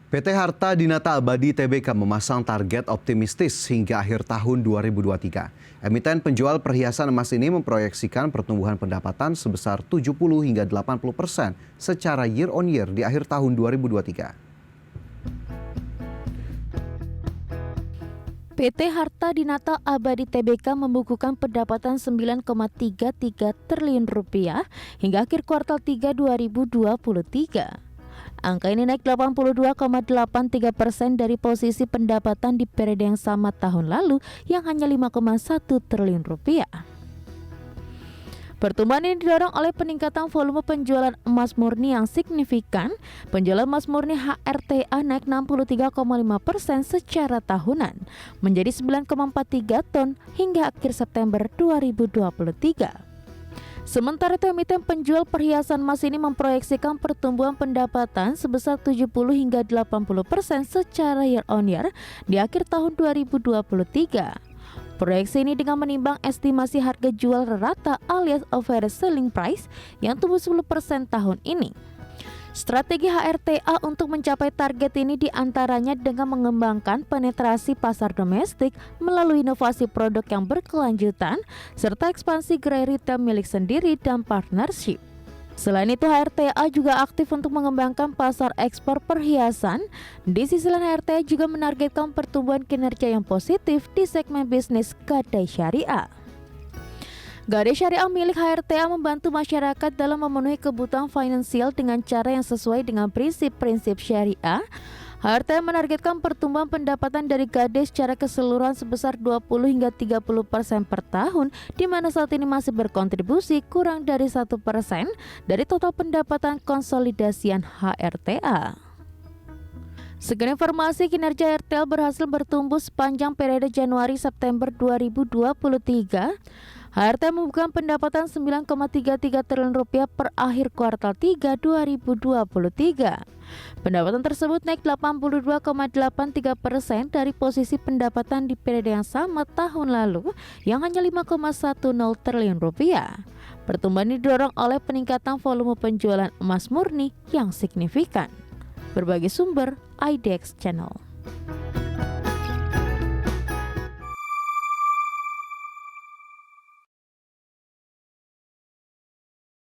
PT Harta Dinata Abadi Tbk memasang target optimistis hingga akhir tahun 2023. Emiten penjual perhiasan emas ini memproyeksikan pertumbuhan pendapatan sebesar 70 hingga 80% secara year on year di akhir tahun 2023. PT Harta Dinata Abadi Tbk membukukan pendapatan 9,33 triliun rupiah hingga akhir kuartal 3 2023. Angka ini naik 82,83% dari posisi pendapatan di periode yang sama tahun lalu yang hanya 5,1 triliun rupiah. Pertumbuhan ini didorong oleh peningkatan volume penjualan emas murni yang signifikan. Penjualan emas murni HRTA naik 63,5% secara tahunan menjadi 9,43 ton hingga akhir September 2023. Sementara itu, emiten penjual perhiasan emas ini memproyeksikan pertumbuhan pendapatan sebesar 70 hingga 80% secara year on year di akhir tahun 2023. Proyeksi ini dengan menimbang estimasi harga jual rata alias average selling price yang tumbuh 10% tahun ini. Strategi HRTA untuk mencapai target ini diantaranya dengan mengembangkan penetrasi pasar domestik melalui inovasi produk yang berkelanjutan, serta ekspansi gerai retail milik sendiri dan partnership. Selain itu, HRTA juga aktif untuk mengembangkan pasar ekspor perhiasan. Di sisi lain, HRTA juga menargetkan pertumbuhan kinerja yang positif di segmen bisnis gadai syariah. Gadai syariah milik HRTA membantu masyarakat dalam memenuhi kebutuhan finansial dengan cara yang sesuai dengan prinsip-prinsip syariah. HRTA menargetkan pertumbuhan pendapatan dari gadai secara keseluruhan sebesar 20 hingga 30% per tahun, di mana saat ini masih berkontribusi kurang dari 1% dari total pendapatan konsolidasian HRTA. Sekian informasi kinerja RTL berhasil bertumbuh sepanjang periode Januari-September 2023. HRTA membukukan pendapatan 9,33 triliun rupiah per akhir kuartal 3 2023. Pendapatan tersebut naik 82,83% dari posisi pendapatan di periode yang sama tahun lalu yang hanya 5,10 triliun rupiah. Pertumbuhan ini didorong oleh peningkatan volume penjualan emas murni yang signifikan. Berbagai sumber IDX Channel.